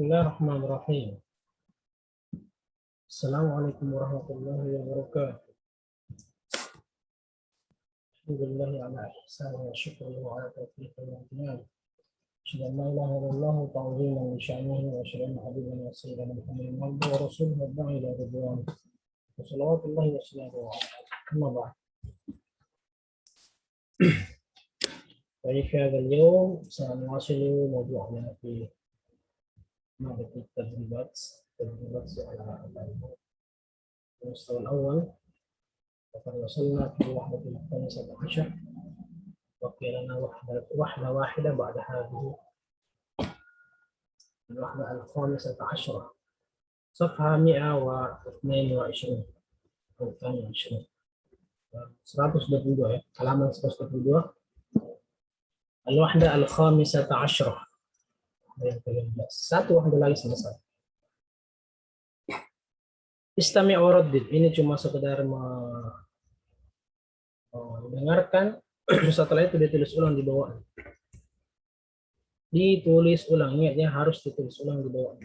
Bismillahirrahmanirrahim. Assalamualaikum warahmatullahi wabarakatuh. Alhamdulillahi ala ihsani wa syukri wa ala taufiqi wa amtinani. Asyhadu an la ilaha illallah ta'ziman li sya'nihi wa asyhadu anna habibana wa sayyidana Muhammadan abduhu wa rasuluhu wa da'i ila ridwan. Wa salawatullahi wa salamuhu alaihi. Amma ba'd. في هذا اليوم سنواصل موضوعنا في مادة التدريبات على المستوى الأول. وقد وصلنا في الوحدة الخامسة عشر، وقيل لنا وحدة واحدة بعد هذه الوحدة الخامسة عشرة، صفحة 122 أو 22 122 halaman 122. Al-wahda al-khamisata asyrah. Satu wahda lagi selesai. Istami' wa raddid. Ini cuma sekedar mendengarkan, setelah itu ditulis ulang di bawah. Ditulis ulang, ingatnya harus ditulis ulang di bawah.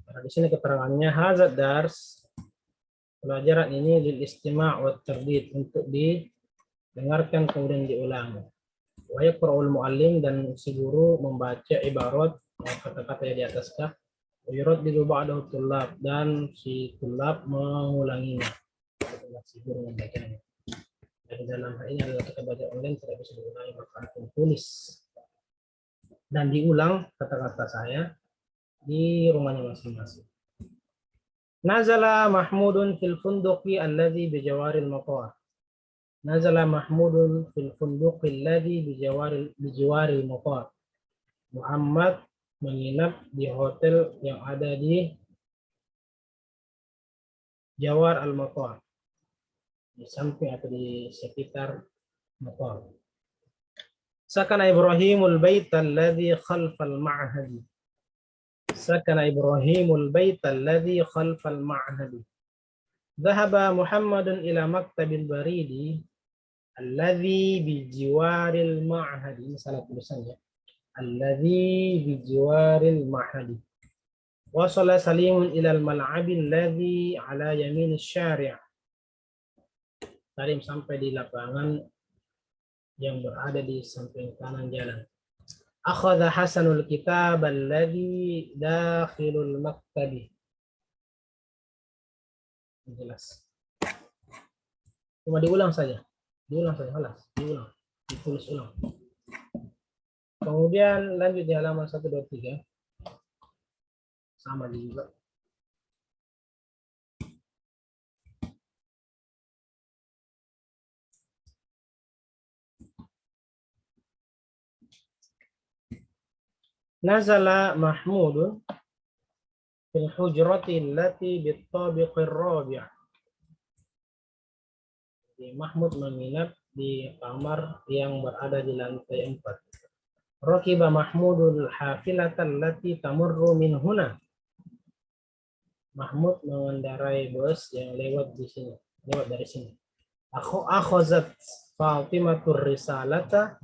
Karena di sini keterangannya hazard dars, pelajaran ini lil istima' wa tardid, untuk didengarkan kemudian diulang. Wa yaqra'ul muallim, dan si guru membaca ibarat kata-kata yang di atas kah. Yuraddidu ba'dahu tullab, dan si tullab mengulanginya. Si guru membacanya. Dan dalam hal ini adalah kita baca online tidak bisa diulangi, maka akan tulis dan diulang kata-kata saya di rumahnya masing-masing. Nazala Mahmudun fil funduqi alladhi bijawaril maqar. Nazala Mahmudun fil funduqi alladhi bijawaril maqar. Muhammad menginap di hotel yang ada di Jawar al-Maqar, di samping atau di sekitar Maqar. Sakana Ibrahimul bait alladhi khalfal ma'hadi. Sakana Ibrahimul bait alladhi khalfal ma'hadi. Dhahaba Muhammadun ila maktabil baridi alladhi bijiwaril ma'hadi. Ini salah tulisannya. Alladhi bijiwaril ma'hadi. Wasala Salimun ilal mal'abil ladzi ala yamin syari'. Salim sampai di lapangan yang berada di samping kanan jalan. Akhadha Hasanul kitab alladzi dakhilul maktabi. Jelas. Cuma diulang saja. Halas. Diulang. Ditulis ulang. Kemudian lanjut di halaman 123. Sama juga. Nazala Mahmudun fil hujrati allati bit-tabiqir rabi'. Mahmud menginap di kamar yang berada di lantai 4. Rakiba Mahmudul hafilata allati tamurru min huna. Mahmud mengendarai bus yang lewat dari sini. Akhazat Fatimatur risalata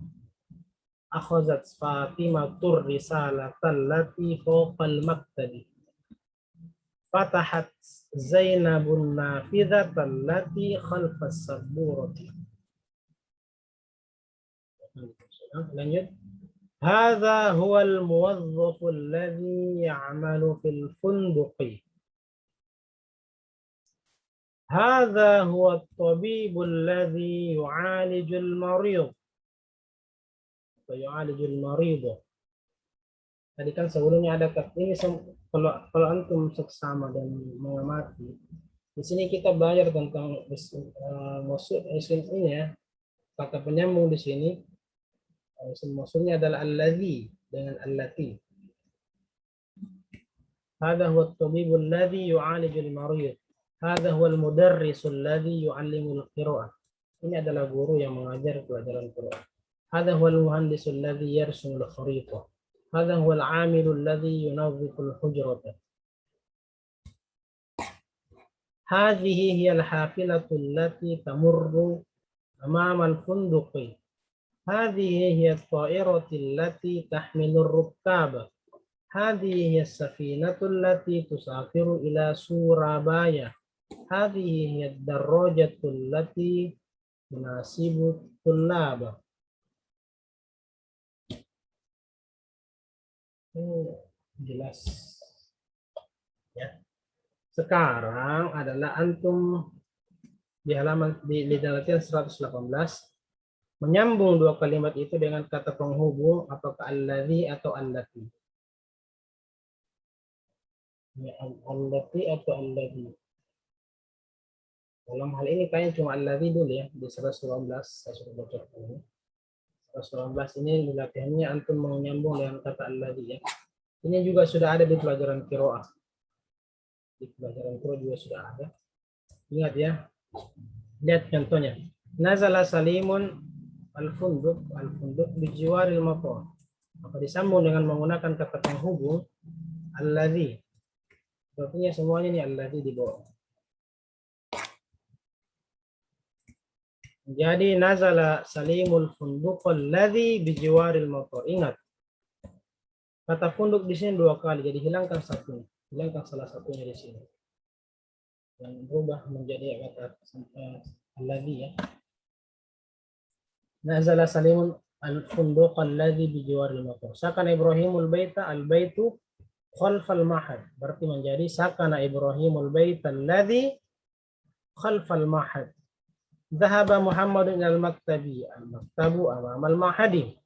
allati fawqal maktabi. Fatahat Zainabun nafidhata allati khalfas saburati. Lanjut. Hadha huwal muwadhdhafu alladhi ya'malu fil funduqi. Hadha huwa at-tabibu alladhi yu'alijul marid. Tadi kan sebelumnya ada ini, kalau antum seksama dan mengamati. Di sini kita belajar tentang maksud isim ini ya. Kata penyambung di sini maksudnya adalah alladhi dengan allati. Hadha huwa at-tabibu alladhi yu'alijul marid. Hadha huwal mudarrisul ladzi yu'allimul qira'ah. Ini adalah guru yang mengajar pelajaran Qur'an. Hadha huwal muhandisul ladzi yarsumul khariṭah. Hadha huwal 'amilul ladzi yunazziful hujrata. Hadhihi hiyal hafilatul lati tamurru amamal funduqi. Hadhihi hiya at-ta'iratu allati tahmilu ar-rukkaba. Hadhihi hiya as-safinatu allati tusafiru ila Surabaya. Hadhihi hiya ad-darrajatu allati tunasibu tullaba. Jelas ya. Sekarang adalah antum di halaman di latihan 118 menyambung dua kalimat itu dengan kata penghubung, apakah alladzi atau allati. Ya, allati atau alladzi. Dalam hal ini kayaknya cuma alladzi dulu ya, di 118 saya sudah baca ini. 118 ini latihannya antum menyambung dengan kata alladzi ya. Ini juga sudah ada di pelajaran qiraah. Di pelajaran qiraah juga sudah ada. Ingat ya. Lihat contohnya. Nazala Salimun al-funduk bijiwaril matar. Maka disambung dengan menggunakan kata penghubung alladzi. Artinya semuanya ini alladzi di bawah. Jadi nazala Salimul funduk alladzi bijiwaril matar. Ingat. Kata funduk di sini dua kali, jadi hilangkan satunya. Hilangkan salah satunya di sini. Yang berubah menjadi kata alladzi ya. Nazala Salimun al-funduq alladzi bijiwaril matar. Sakana Ibrahimul baita al-baitu khalfal mahad. Berarti menjadi sakana Ibrahimul baita alladzi khalfal mahad. Dhahaba Muhammadun ilal maktabi. Al-maktabu amamal mahadi.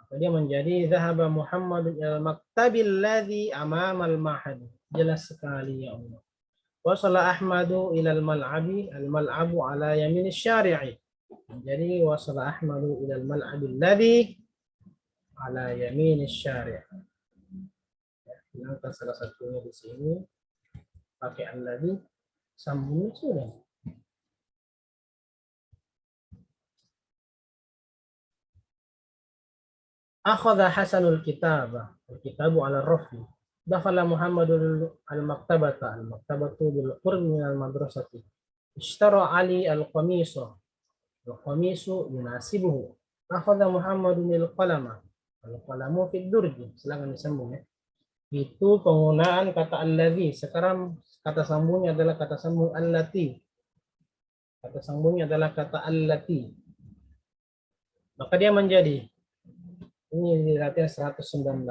Dia menjadi dhahaba Muhammadun ilal maktabi alladzi amamal mahadi. Jelas sekali ya Allah. Wasala Ahmadu ilal mal'abi. Al-mal'abu ala yamin syari'i. Jadi wasala Ahmadu ilal mal'abil ladzi ala yamin syari'. Hilangkan salah satunya di sini. Pakai alladzi sambung sudah. Akhadha Hasanul kitaba. Al-kitabu ala rafi. Dakhala Muhammadul al-maktabata. Al-maktabatu bil qurbi min al-madrasati. Ishtara Ali al-qamisa. Al-qamisu yunasibuhu. Akhadha Muhammadun al-qalama. Al-qalamu fid durji. Silakan disambung ya. Itu penggunaan kata alladzi. Sekarang kata sambungnya adalah kata sambung allati. Kata sambungnya adalah kata allati. Maka dia menjadi ini di latihan 119.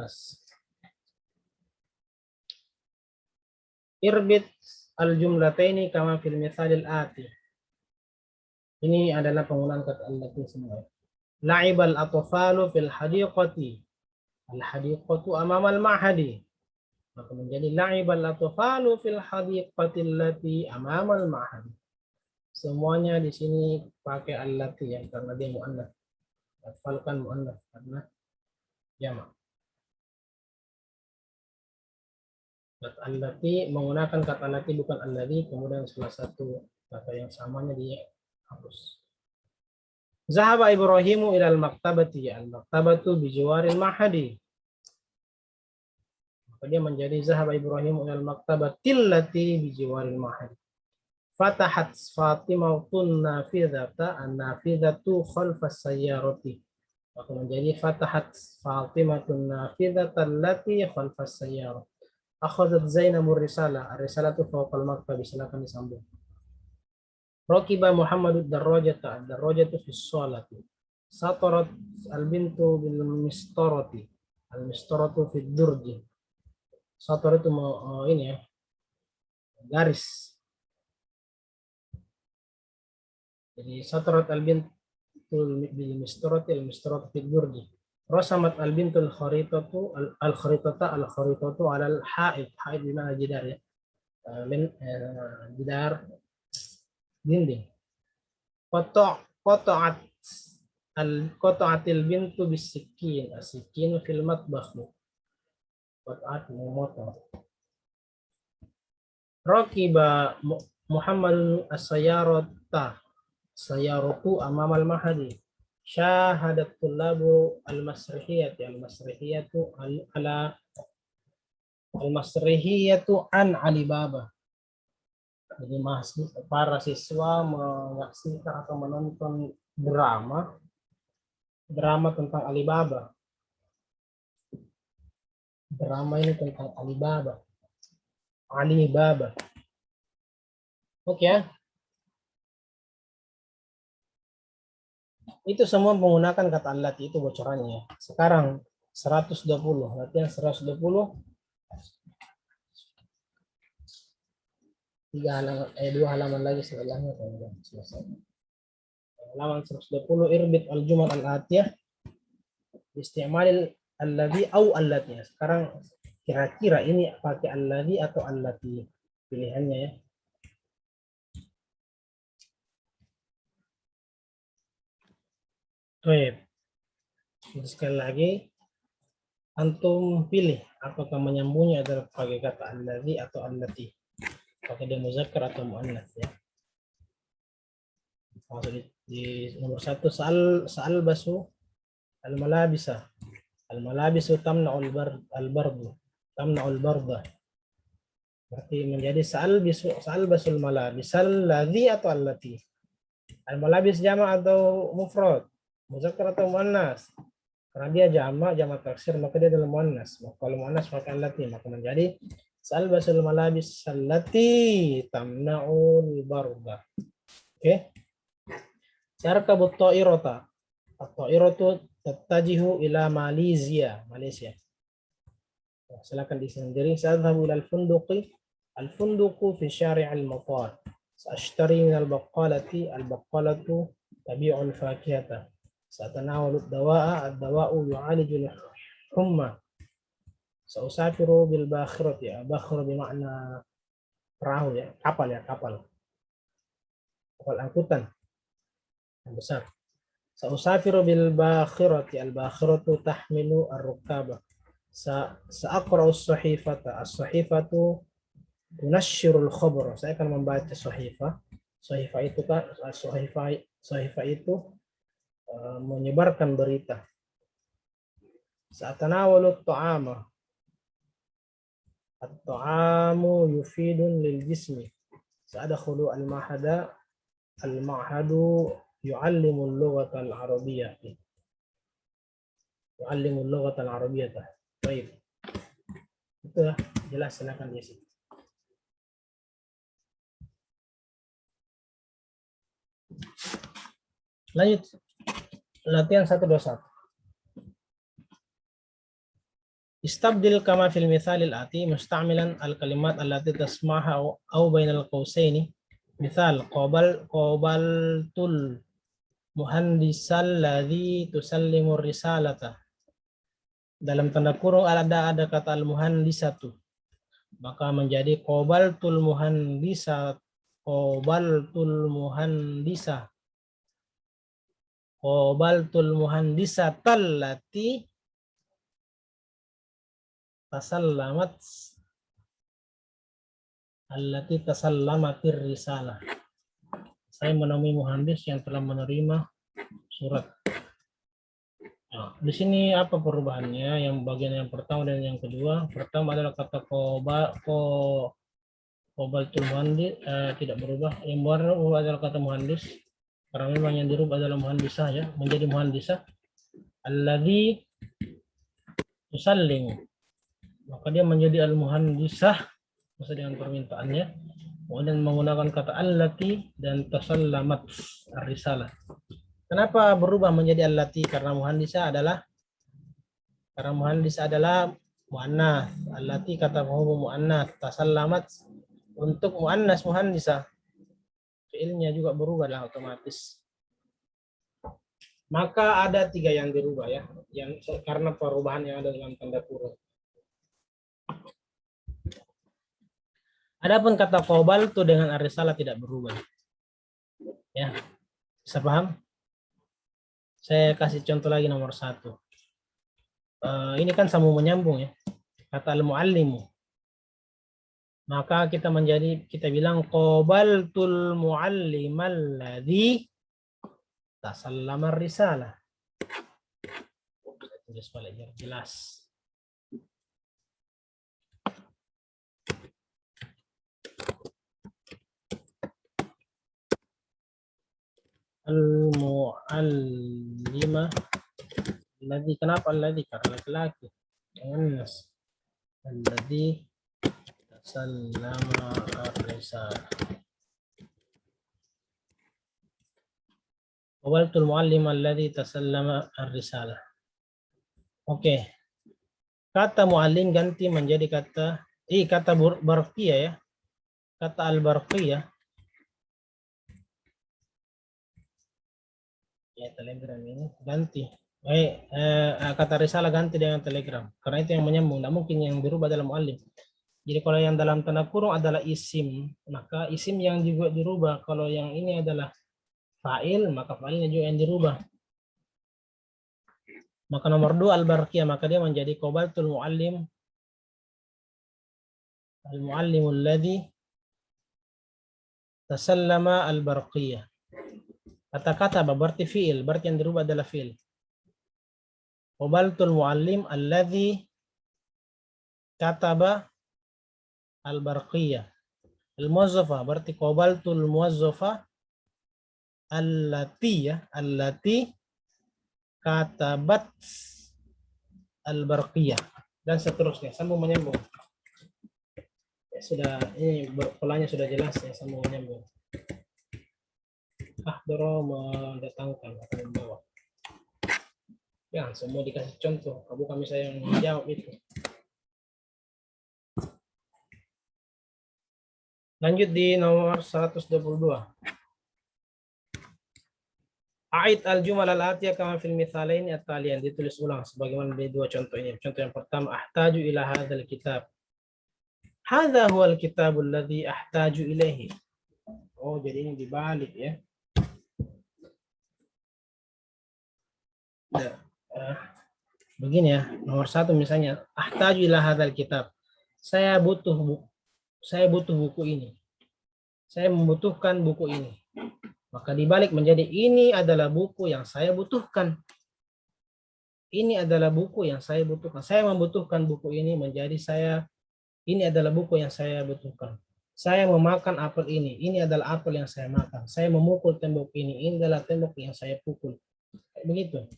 Irbit al-jumlataini kama fil mithalil ati. Ini adalah penggunaan kata allati semua. La'ibal atfalu fil hadiqati. Al-hadiqatu amamal ma'hadi. Maka menjadi la'ibal atfalu fil hadiqati allati amamal ma'hadi. Semuanya di sini pakai allati ya, karena dia muannats. Atfal kan muannats karena jamak. Kata allati menggunakan kata allati bukan alladzi, kemudian salah satu kata yang samanya dihapus. Zahaba Ibrahimu ilal maktabati. Al-maktabatu bijiwaril mahadi. Maka dia menjadi zahaba Ibrahimu ilal maktabatil lati bijiwaril mahadi. Fatahat Fatimatun nafidhata an-nafidhatu khalfas sayyarati. Maka menjadi fatahat Fatimatun nafidhata allati khalfas sayyarah. Akhadhat Zainabur risalah. Ar-risalatu fawqal maktab. Silakan disambung. Rakiba Muhammadud darrajata. Ad-darrajatu fis sholati. Satarat al-bintu bil mistarati. Al-mistaratu fid durji. Satar itu ini ya. Garis. Jadi satarat al-bintu bil mistarati al-mistaratu fid durji. Rasamat al-bintul kharitatu al-kharitata al-kharitatu ala al-haid. Haid di mana jidar ya. Jidar dinding. Qata'atil bintu bisikin. As-sikinu fil matbakh. Qata'at memotong. Raqiba Muhammadun as-sayyarata. Sayyaratu amamal mahadi. Syahadat tullabu al-masrihiyati. Al-masrihiyatu ala al-masrihiyatu an Alibaba. Jadi para siswa menyaksikan atau menonton drama Drama tentang Alibaba. Drama ini tentang Alibaba. Alibaba. Oke ya. Itu semua menggunakan kata allati, itu bocorannya. Sekarang 120. Latihan 120. 2 halaman lagi setelahnya. Selesai. Halaman 120. Irbit al-jumal al-atiyah. Isti'malil alladhi au allati. Sekarang kira-kira ini pakai alladhi atau allati. Pilihannya ya. Baik. Sekali lagi, antum pilih apakah menyambungnya adalah pakai kata alladhi atau allati. Pakai dia muzakkar atau muannats ya. Maksud di nomor 1, sa'al basu al-malabisa. Al-malabisu tamna'ul bardu. Tamna'ul barda. Berarti menjadi sa'al basul malabisal ladzi atau allati. Al-malabis jamak atau mufrad, muzakkar atau muannas. Karena dia jamak taksir, maka dia adalah muannas. Kalau muannas pakai allati, maka menjadi sa'al basul malabis allati tamna'ul barda. Oke. Sarkabut ta'irata. At-ta'iratu tattajihu ila Malaysia. Silakan di sendiri. Sadhabu ilal funduqi. Al-funduqu fi syari' al-matar. Sa'ashtari min al-baqqalati. Al-baqqalatu tabi'ul fakihata. Sa'tanawalu ad-dawa'a. Ad-dawa'u yu'alijul humma. Sa'usafiru bil bakhirati. Bakhir bermakna perahu ya, kapal ya, kapal angkutan yang besar. Sa'usafiru bil bakhirati. Al-bakhiratu tahmilu ar-rukaba. Sa'aqra'u as-sahifata. As-sahifatu tunashshirul khabar. Saya akan membaca sahifah. Sahifah itu kan sahifah itu menyebarkan berita. Sa'tanawalu at-ta'ama. At-ta'amu yufidun lil jismi. Sa'adkhulu al-mahada. Al-ma'hadu yu'allimu al-lughata al-arabiyyah. Yu'allimu al-lughata al-arabiyyah. Baik. Itu jelas, silakan diisi. Lanjut. Latihan 121. Istabdil kama fil mithalil ati musta'milan al-kalimat allati tasma'ha aw bainal qausaini. Misal qabaltul muhandisal ladzi tusallimu risalata. Dalam tanda kurung ada kata al-muhandisatu. Maka menjadi qabaltul muhandisa. Qabaltul muhandisa. Qabaltul muhandisatal lati tasallamat allati tasallamatir risalah. Saya menemui muhandis yang telah menerima surat. Nah, di sini apa perubahannya? Yang bagian yang pertama dan yang kedua. Pertama adalah kata qabaltul muhandis tidak berubah. Yang berubah adalah kata muhandis. Karena memang yang dirubah adalah muhandisah ya, menjadi muhandisah. Alladzi tusallimu. Maka dia menjadi al-muhandisah maksud dengan permintaannya. Kemudian menggunakan kata allati dan tasallamat ar-risalah. Kenapa berubah menjadi allati? Karena muhandisah adalah muannas. Allati kata hukum muannas, tasallamat untuk muannas muhandisah. Fiilnya juga berubah lah otomatis. Maka ada 3 yang dirubah ya, yang karena perubahan yang ada dalam tanda kurung. Adapun kata qabaltu dengan ar-risalah tidak berubah. Ya. Bisa paham? Saya kasih contoh lagi nomor 1. Ini kan sambung menyambung ya. Kata al-muallimu. Maka kita bilang qabaltul muallimal ladzi tasallama ar-risalah. Saya tulis balik biar jelas. Al-muallima Alladzi, kenapa alladzi? Karena laki-laki. Jangan nas. Alladzi tasallama ar-risalah. Qabaltul muallim alladzi tasallama ar-risalah. Oke. Kata muallim ganti menjadi kata barqiyah ya. Kata al-barqiyah. Ya, telegram ini ganti. Kata risalah ganti dengan telegram. Karena itu yang menyambung. Tidak mungkin yang dirubah dalam muallim. Jadi kalau yang dalam tanda kurung adalah isim, maka isim yang juga dirubah. Kalau yang ini adalah fa'il, maka fa'ilnya juga yang dirubah. Maka nomor 2 al-barqiyah, maka dia menjadi qabaltul muallim. Al-muallimul ladzi tasallama al-barqiyah. Kata-kata berarti fi'il, berarti yang dirubah adalah fi'il. Qabaltul muallim alladzi kataba al-barqiyah. Al-muwazzafah berarti qabaltul muwazzafah allati katabat al-barqiyah, dan seterusnya, sambung menyambung. Ya, sudah, ini polanya sudah jelas ya, sambung menyambung. Ahdara mendatangkan akan membawa. Ya, semua dikasih contoh, bukan saya yang menjawab itu. Lanjut di nomor 122. A'id al-jumal al-atiyah kama fil mithalain at-taliyan, ditulis ulang sebagaimana di dua contoh ini. Contoh yang pertama, ahtaju ila hadzal kitab. Hadza huwal kitabul ladzi ahtaju ilaihi. Oh, jadi ini dibalik ya. Begini ya, nomor 1 misalnya, ahtaju ila hadzal kitab. Saya butuh buku ini. Saya membutuhkan buku ini. Maka dibalik menjadi ini adalah buku yang saya butuhkan. Ini adalah buku yang saya butuhkan. Saya membutuhkan buku ini menjadi ini adalah buku yang saya butuhkan. Saya memakan apel ini. Ini adalah apel yang saya makan. Saya memukul tembok ini. Ini adalah tembok yang saya pukul. Begitu.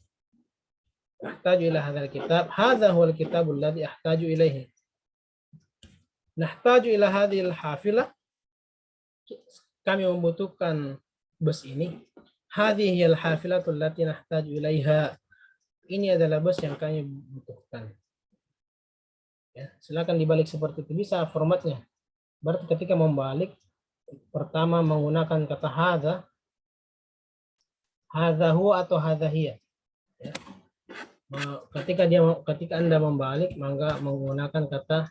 Ahtaju ila hadzal kitab. Hadza huwal kitabul ladzi ahtaju ilaihi. Nahtaju ila hadhil hafilah. Kami membutuhkan bus ini. Hadhil hafilatul lati nahtaju ilaiha. Ini adalah bus yang kami butuhkan. Ya, silakan dibalik seperti itu, bisa formatnya. Berarti ketika membalik, pertama menggunakan kata hadza huwa atau hadza hiya. Ya. Ketika Anda membalik, maka menggunakan kata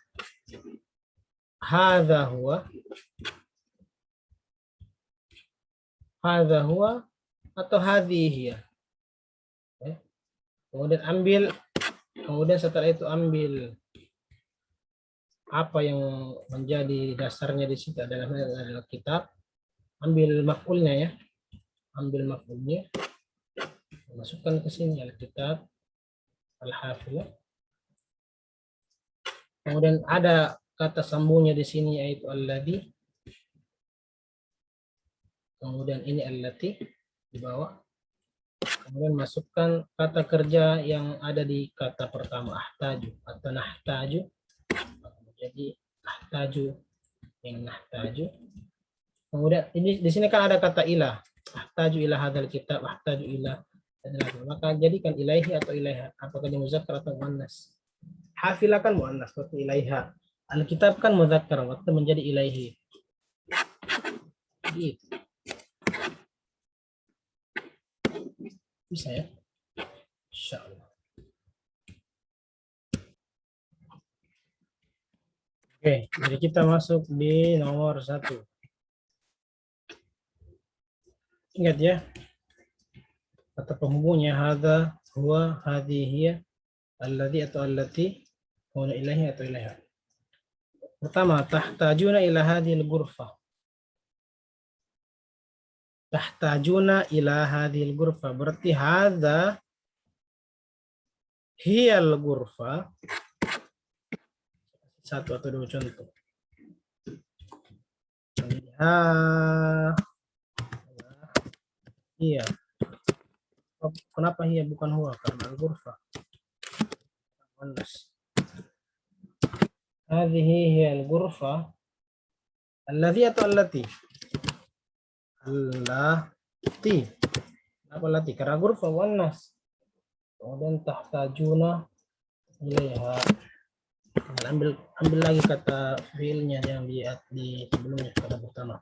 hadza huwa atau hadhihi hiya. Ya. Kemudian setelah itu ambil apa yang menjadi dasarnya di situ adalah kitab, ambil maf'ulnya ya, masukkan ke sini al-kitab, al-hafilah. Kemudian ada kata sambungnya di sini yaitu alladzi. Kemudian ini allati di bawah. Kemudian masukkan kata kerja yang ada di kata pertama, ahtaju atau nahtaju. Jadi ahtaju yang nahtaju. Kemudian ini di sini kan ada kata ilah. Ahtaju ila hadzal kitab, ahtaju ila. Maka jadikan ilaihi atau ilaiha. Apakah dia muzakkar atau muannas? Hafilah kan muannas, waktu ilaiha. Alkitab kan muzakkar, waktu menjadi ilaihi. Gitu. Bisa ya? Insyaallah. Oke, jadi kita masuk di nomor 1. Ingat ya, kata penghubungnya hadza, huwa, hadhihi, alladzi atau allati, kemudian ilahi atau ilaiha. Pertama, tahtajuna ila hadhil ghurfah. Tahtajuna ila hadhil ghurfah, berarti hadza hiyal ghurfah. Satu atau dua contoh. Iya. Kenapa hiya bukan huwa? Karena al-ghurfah. muannas. Hadhihi hiya al-ghurfa. Alladhi atau allati? Allati. Apa lati? Karena ghurfa muannas. Kemudian tahtajuna ilaiha. Ambil lagi kata fiilnya yang di sebelumnya, kata pertama.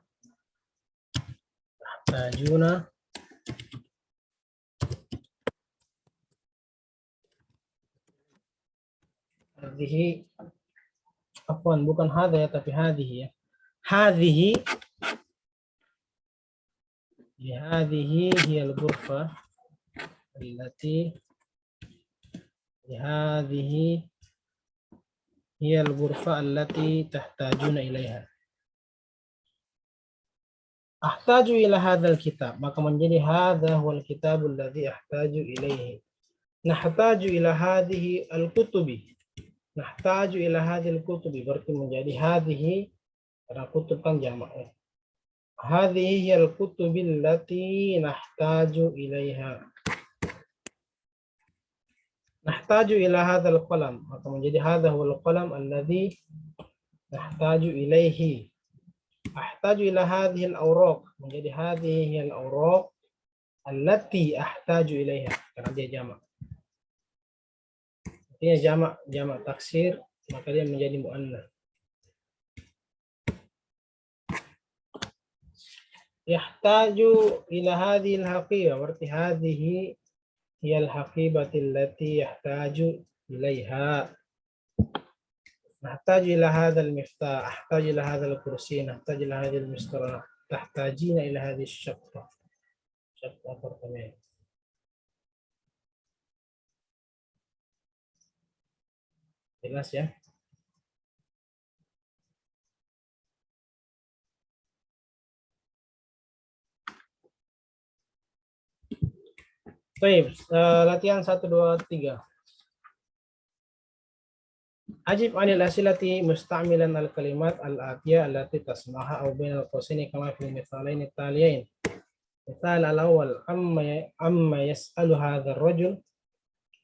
Tahtajuna hadhihi, afwan, bukan hadha ya, tapi hadhihi ya. Hadhihi, hadhihi hiya al-ghurfa allati, hadhihi hiya al-ghurfa allati tahtajuna ilaiha. Ahtaju ila hadzal kitab, maka menjadi hadza huwal kitabul ladzi ahtaju ilaihi. Nahtaju ila hadhihi al-kutubi. Nahtaju ila hadhil kutubi, berarti menjadi hadhihi karena kutub kan jamak ya. Hadhihi al kutubil lati nahtaju ilaiha. Nahtaju ila hadzal qalam, maka menjadi hadha huwal qalam alladhi nahtaju ilaihi. Ahtaju ila hadhil awraq, menjadi hadhihi al awraq allati ahtaju ilaiha, karena dia jamak. Artinya jamak taksir, maka dia menjadi muannas. Yahtaju ila hadhil haqiba, berarti hadhihi hiya al-haqibati allati yahtaju ilaiha. Nahtaju ila hadzal miftah, ahtaju ila hadzal kursi, nahtaju ila hadzal mistarah, tahtajina ila hadhihi syaqqa. Syaqqa apartemen. Jelas ya? Baik, latihan 1, 2, 3. Ajib anil asilati musta'milan al-kalimat al-atiyah allati tasmaha aw bainal qawsaini kama fil mithalain at-taliyain. Mithal al-awwal, amma yas'alu hadha ar-rajul.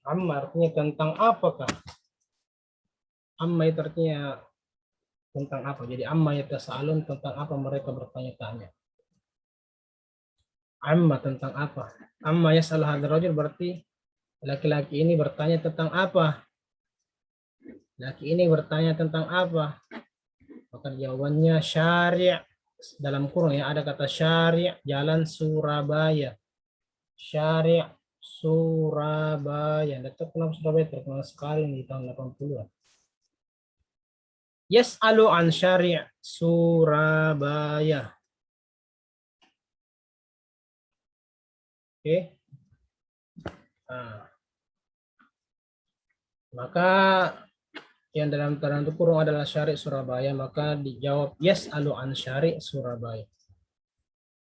Amma artinya tentang apakah? Amma itu artinya tentang apa? Jadi amma yatasa'alun, tentang apa mereka bertanya-tanya. Amma tentang apa? Amma yas'alu hadha ar-rajul berarti laki-laki ini bertanya tentang apa? Laki ini bertanya tentang apa? Maka jawabannya syari'. Dalam kurung ya ada kata syari', jalan Surabaya. Syari' Surabaya. Dan kenapa Surabaya terkenal sekali di tahun 80-an. Yas'alu an syari' Surabaya. Oke. Nah. Maka yang dalam tanda kurung adalah syari' Surabaya, maka dijawab yas'alu an syari' Surabaya.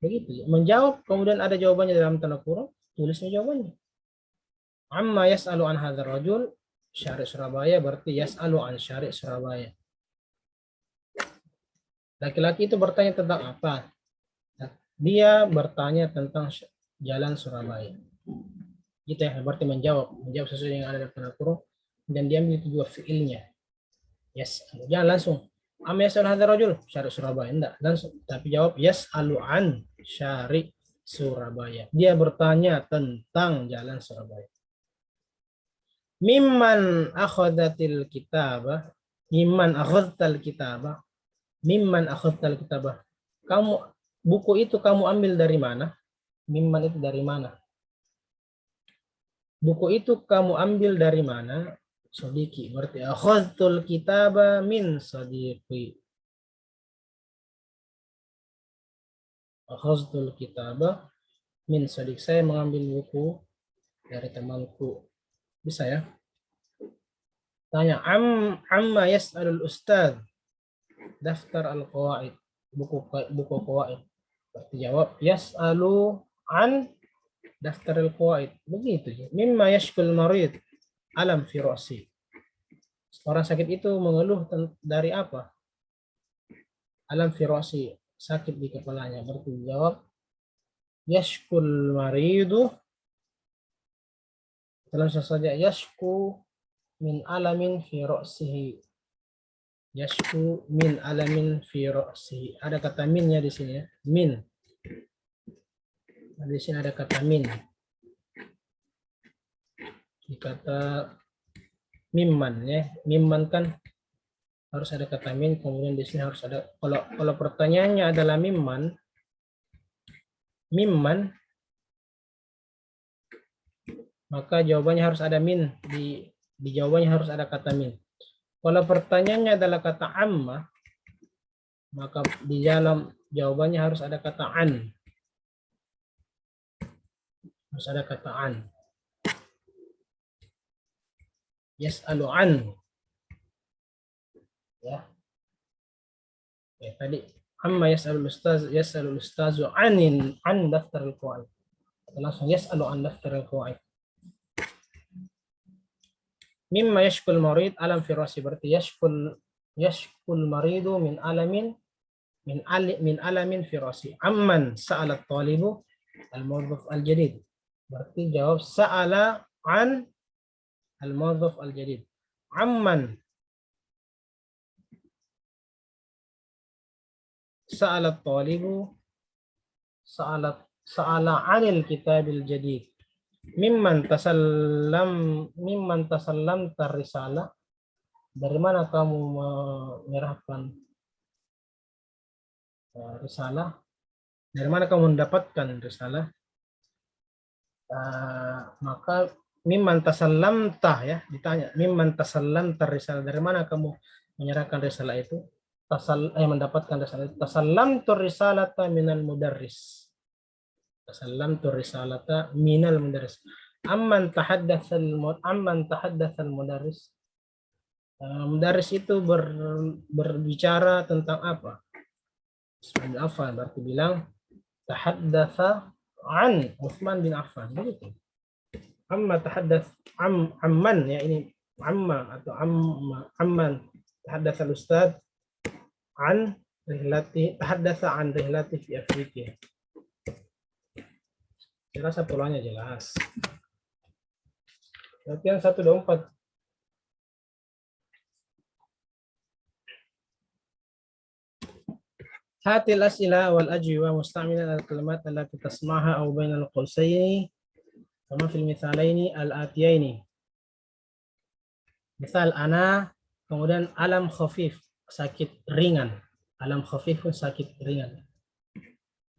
Begitu. Menjawab, kemudian ada jawabannya dalam tanda kurung, tulisnya jawabannya. Amma yas'alu an hadzal rajul, syari' Surabaya, berarti yas'alu an syari' Surabaya. Laki-laki itu bertanya tentang apa? Dia bertanya tentang jalan Surabaya. Gitu ya, berarti menjawab sesuai yang ada dalam tanda kurung, dan diambil itu juga fiilnya. Yes, jangan langsung am yas'alu hadzal rajul syari' Surabaya, enggak langsung, tapi jawab yas'alu an syari' Surabaya. Dia bertanya tentang jalan Surabaya. Mimman akhadhatil kitabah, mimman akhadhtal kitabah, mimman akhadhtal kitabah. Kamu buku itu kamu ambil dari mana? Mimman itu dari mana? Buku itu kamu ambil dari mana? Sodiki, berarti akhadhtul kitaba min sadiqi. Akhadhtul kitaba min sadiq, saya mengambil buku dari temanku. Bisa ya? Tanya amma yas'alul ustadz daftar al-qawaid, buku qawaid. Berarti jawab yas'alu an daftar al-qawaid. Begitu. Mimma yashkul marid alam fi ra'si. Orang sakit itu mengeluh dari apa? Alam fi ra'si, sakit di kepalanya. Berarti jawab yashkul maridu, langsung saja yashku min alamin fi ra'sihi. Yashku min alamin fi ra'sihi. Ada kata minnya di sini ya. Min. Di sini ada kata min. Di kata mimman ya. Mimman kan harus ada kata min, kemudian di sini harus ada, kalau pertanyaannya adalah mimman, maka jawabannya harus ada min, di jawabannya harus ada kata min. Kalau pertanyaannya adalah kata amma, maka di dalam jawabannya harus ada kata an. Harus ada kata an. Yas'alu an. Ya. Ya, tadi amma yas'alul ustazu an daftarul qawaid. Langsung yas'alu an daftarul qawaid. Mimma yashkul marid alam firasi, berarti yashkul maridu min alamin firasi. Amman sa'ala talibu al-mawdhuf al-jadid. Berarti jawab sa'ala an al-mawdhuf al-jadid. Amman sa'ala talibu sa'ala anil kitabil jadid. Mimman tasallam risalah. Dari mana kamu menyerahkan risalah? Dari mana kamu mendapatkan risalah? Maka mimman tasallamta ya, ditanya mimman tasallamta risalah, dari mana kamu menyerahkan risalah itu? Mendapatkan risalah itu. Tasallamtu risalata minal mudarris. Tasallamtu risalata minal mudarris. Amman tahaddatsal mudarris. Mudarris itu berbicara tentang apa? Utsman bin Affan, berarti bilang tahaddatsa an Utsman bin Affan, begitu. Amma tahaddats amman ya, ini amma atau amman tahaddatsa al-ustad an rihlati, tahaddatsa an rihlati fi Afrika. Saya rasa polanya jelas. Latihan 124. Hatil as'ila wal ajwiba musta'milan al-kalimat allati tasma'ha aw bainal qawsaini kama fil mithalaini al-atiyaini. Misal ana, kemudian alam khafif, sakit ringan. Alam khafif pun sakit ringan.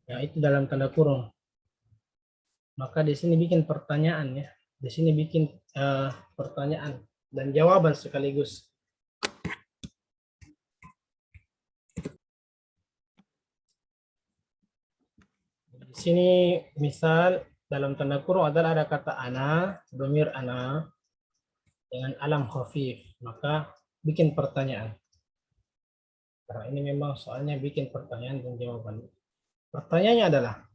Ya, itu dalam tanda kurung. Maka di sini bikin pertanyaan ya. Di sini bikin pertanyaan dan jawaban sekaligus. Di sini misal dalam tanda kurung adalah ada kata ana, dhamir ana dengan alam khafif, maka bikin pertanyaan. Karena ini memang soalnya bikin pertanyaan dan jawaban. Pertanyaannya adalah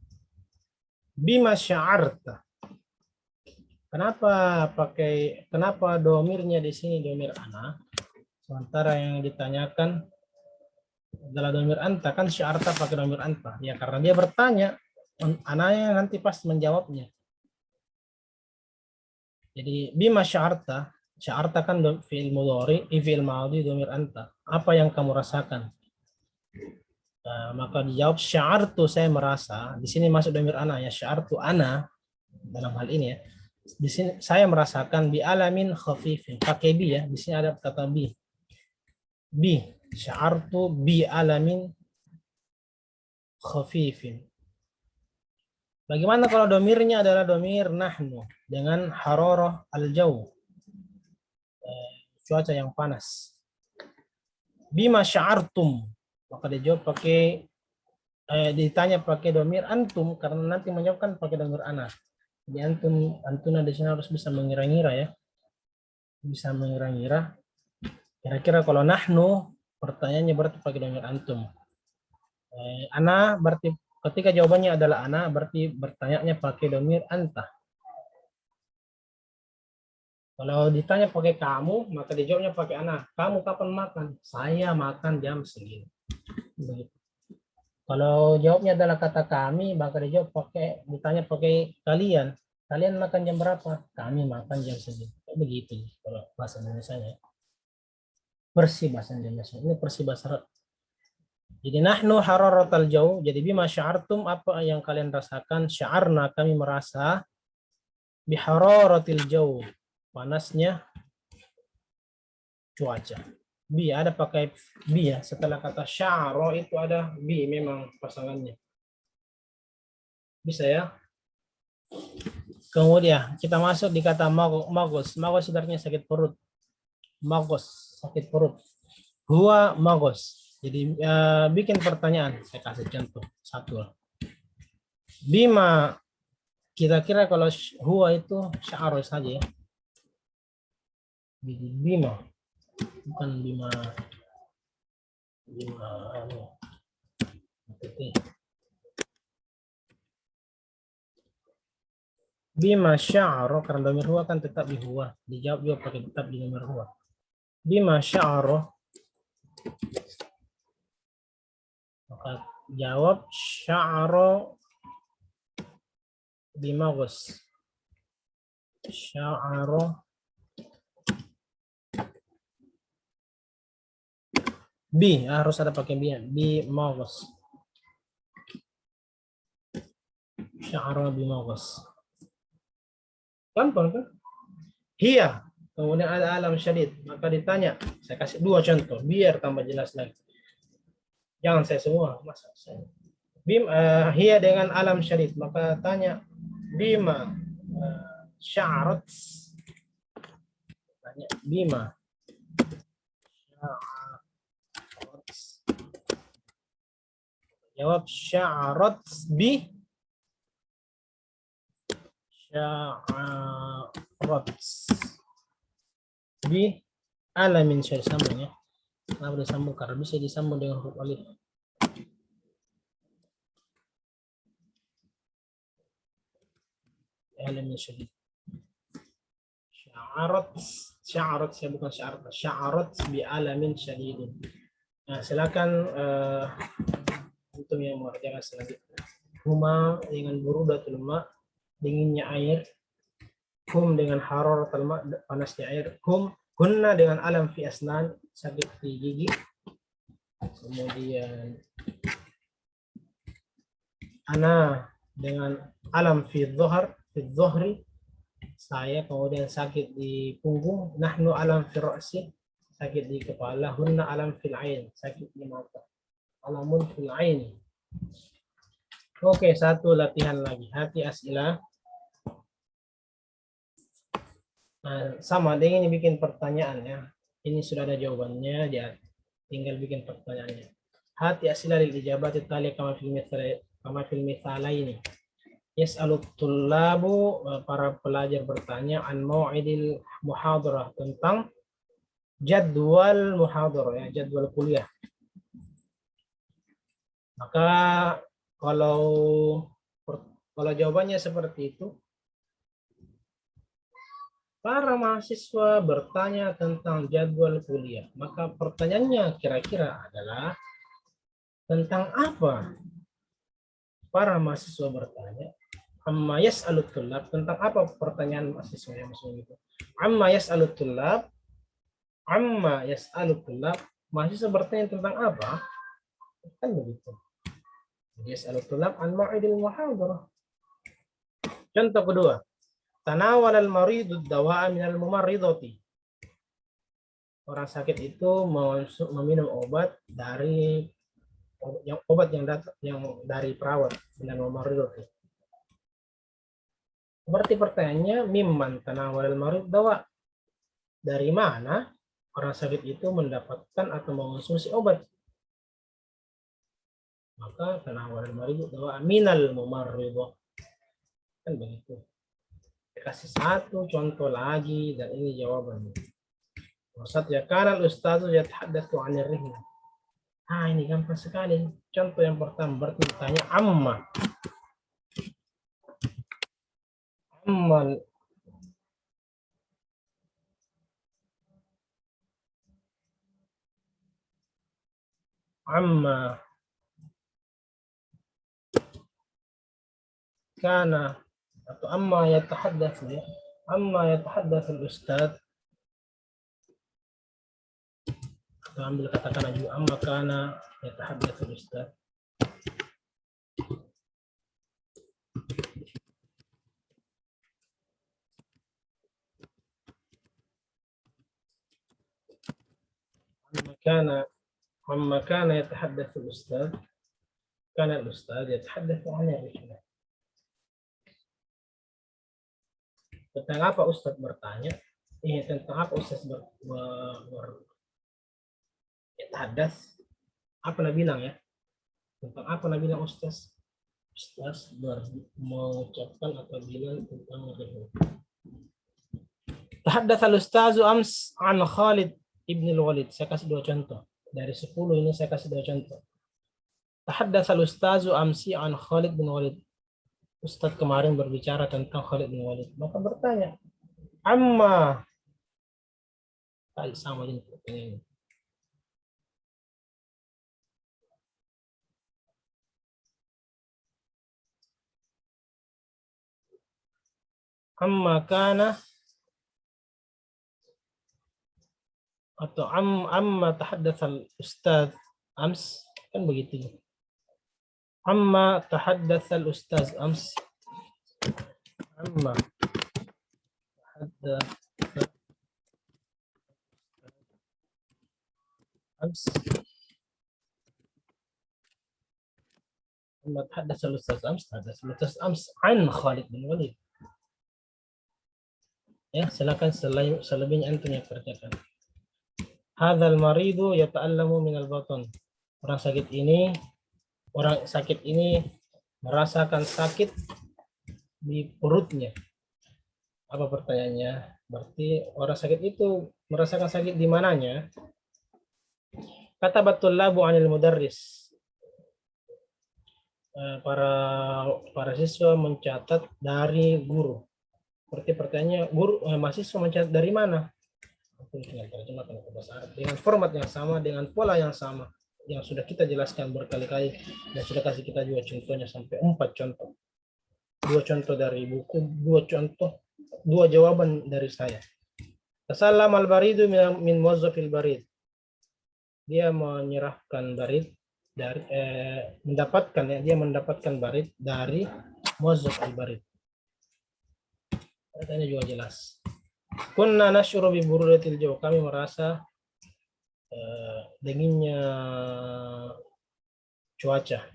bima sya'arta. Kenapa domirnya di sini domir ana, sementara yang ditanyakan adalah domir anta? Kan sya'arta pakai domir anta. Ya karena dia bertanya, ananya nanti pas menjawabnya. Jadi bima sya'arta, sya'arta kan fi'il mudhari, fi'il madhi domir anta. Apa yang kamu rasakan? Maka dijawab sya'artu, saya merasa. Di sini masuk domir ana ya, sya'artu ana dalam hal ini ya. Di sini saya merasakan bi alamin khafifin, pakai bi ya. Di sini ada kata bi. Bi, sya'artu bi alamin khafifin. Bagaimana kalau domirnya adalah domir nahnu dengan hararah al-jaw, cuaca yang panas. Bima sya'artum, maka dijawab pakai ditanya pakai domir antum, karena nanti menjawabkan pakai domir ana. Jadi antuna di sini harus bisa mengira-ngira ya. Bisa mengira-ngira. Kira-kira kalau nahnu, pertanyaannya berarti pakai domir antum. Ana berarti ketika jawabannya adalah ana, berarti bertanyanya pakai domir anta. Kalau ditanya pakai kamu, maka dijawabnya pakai ana. Kamu kapan makan? Saya makan jam segini. Begitu. Kalau jawabnya adalah kata kami, maka ditanya pakai kalian. Kalian makan jam berapa? Kami makan jam segini. Begitu kalau bahasa Indonesia-nya. Bersih bahasa Indonesia. Ini bersih bahasa Arab. Jadi nahnu hararatal jauh. Jadi bima sya'artum, apa yang kalian rasakan? Sya'arna, kami merasa bihararatil jauh, panasnya cuaca. Bi ada pakai bi ya, setelah kata sya'ro itu ada bi memang pasangannya. Bisa ya. Kemudian kita masuk di kata magos. Magos sebenarnya sakit perut. Magos, sakit perut. Huwa magos. Jadi bikin pertanyaan. Saya kasih contoh satu. Bima, kira-kira kalau huwa itu sya'ar saja ya. Jadi bima, bukan bima. Bima bima sya'aro, karena domir huwa kan tetap di huwa. Dijawab juga pakai tetap di domir huwa. Bima sya'aro, maka jawab sya'aro bimagos. Sya'aro bi, harus ada pakai bi. Bimagos. Sya'aro bimagos. Gampang kan? Hiya. Kemudian ada alam syadid. Maka ditanya. Saya kasih dua contoh. Biar tambah jelas lagi. Jangan saya semua. Masa saya. Hiya dengan alam syadid. Maka tanya. Bima. Sya'arat. Tanya. Bima. Sya'arat. Jawab sya'arat bi. Sya'arat bi alamin syadid, sambung ya. Kenapa disambung? Karena bisa disambung dengan huruf alif. Alamin syadid. Sya'arat, saya bukan sya'arat. Sya'arat bi alamin syadid. Nah, silakan untuk yang mengerjakan selanjutnya. Huma dengan burudatul ma, dinginnya air. Hum dengan hararatul ma, panasnya air. Hunna dengan alam fi asnan, sakit di gigi. Kemudian ana dengan alam fi dhuhri, saya. Kemudian sakit di punggung. Nahnu alam fi ra'si, sakit di kepala. Hunna alam fil ain, sakit di mata. Alamun fil ain. Oke, satu latihan lagi. Hati as'ilah. Nah, sama dengan ini bikin pertanyaan ya. Ini sudah ada jawabannya, dia tinggal bikin pertanyaannya. Hati as'ilah lil ijabati tali kama fil mithala ini. Yas'alut tullabu, para pelajar bertanya an mau'idil muhadarah, tentang jadwal muhadarah ya, jadwal kuliah. Maka kalau jawabannya seperti itu, para mahasiswa bertanya tentang jadwal kuliah, maka pertanyaannya kira-kira adalah tentang apa? Para mahasiswa bertanya. Amma yas'alut tullab, tentang apa pertanyaan mahasiswa yang masuk itu? Amma yas'alut tullab, mahasiswa bertanya tentang apa? Kan begitu. Yas'alut tullab an ma'idil muhadarah. Contoh kedua. Tanawal al-maridu dawa'a minal mumarridati. Orang sakit itu meminum obat dari dari perawat, minal mumarridati. Berarti pertanyaannya mimman tanawal al-marid dawa. Dari mana orang sakit itu mendapatkan atau mengonsumsi obat? Maka tanawal al-marid dawa minal mumarridati. Kan begitu. Kasih satu contoh lagi dan ini jawabannya. Maksud ya, karena ustadz yatahaddatsu 'anir rihlah. Ah, ini gampang sekali. Contoh yang pertama berarti ditanya amma. Amma kana atau amma yatahaddatsu ya. Amma yatahaddatsul ustadz, atau ambil katakan aja amma kana yatahaddatsul ustadz. عما كان يتحدث الأستاذ كان الأستاذ يتحدث عن الرجال. Tentang apa Ustadz bertanya? Tentang apa Ustadz berhadas? Apa nak bilang ya? Tentang apa nak bilang Ustadz? Ustadz mengucapkan atau bilang tentang rihla. Tahaddatsa al-Ustazu ams an Khalid ibn al-Walid. Saya kasih 2 contoh. Dari 10 ini saya kasih 2 contoh. Tahaddatsa al-Ustazu amsi an Khalid bin Walid. Ustadz kemarin berbicara tentang Khalid bin Walid. Maka bertanya, amma. Sama jenis pertanyaan. Amma kana atau amma tahaddatsa al-Ustaz ams, kan begitu. Amma tahaddatsa al-Ustaz ams. Amma tahaddatsa ams. Amma tahaddatsa al-Ustaz ams, tahaddatsa al-Ustaz ams an Khalid bin Walid. Ya, silakan selebihnya antum yang kerjakan. Hadzal maridu yata'allamu minal baton. Orang sakit ini merasakan sakit di perutnya. Apa pertanyaannya? Berarti orang sakit itu merasakan sakit di mananya? Kata batul labu anil mudarris. Para siswa mencatat dari guru. Seperti pertanyaannya, mahasiswa mencatat dari mana? Tinggal terjemahkan ke bahasa Arab dengan format yang sama, dengan pola yang sama, yang sudah kita jelaskan berkali-kali dan sudah kasih kita juga contohnya sampai 4 contoh. 2 contoh dari buku, 2 jawaban dari saya. Tasallam al-baridu min muwazzafil barid. Dia menyerahkan barid dari dia mendapatkan barid dari muwazzaf al-barid. Katanya juga jelas. Kunna nasyuru bi burudatil jaw. Kami merasa dinginnya cuaca,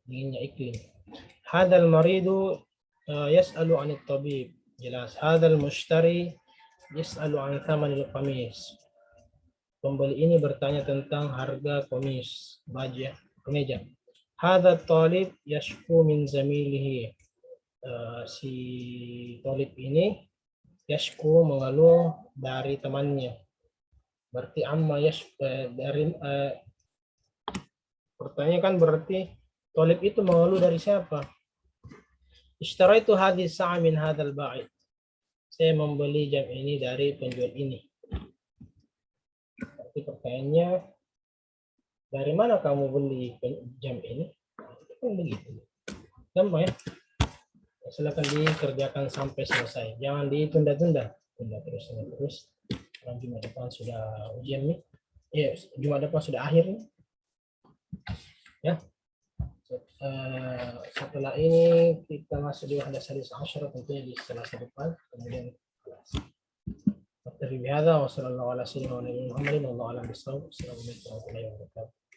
dinginnya iklim. Hadal maridu yas'alu 'anit tabib. Jelas. Hadal mushtari yas'alu 'an thamanil qamis. Pembeli ini bertanya tentang harga komis, baju, kemeja. Hadal talib yashku min zamilihi. Si talib ini yashku mengeluh dari temannya. Berarti amma dari pertanyaan kan berarti talib itu mengeluh dari siapa? Ishtaraitu hadhihi sa'a min hadzal ba'id. Saya membeli jam ini dari penjual ini. Berarti pertanyaannya, dari mana kamu beli jam ini? Kan begitu. Gampang ya? Silakan dikerjakan sampai selesai. Jangan ditunda-tunda. Tunda terus. Jumat depan sudah ujian nih. Ya, Jumat depan sudah akhir nih. Ya. Setelah ini kita masuk di Wahdas Hadis Asyara tentunya di Selasa depan. Kemudian Terima kasih. Wassalamualaikum warahmatullahi wabarakatuh.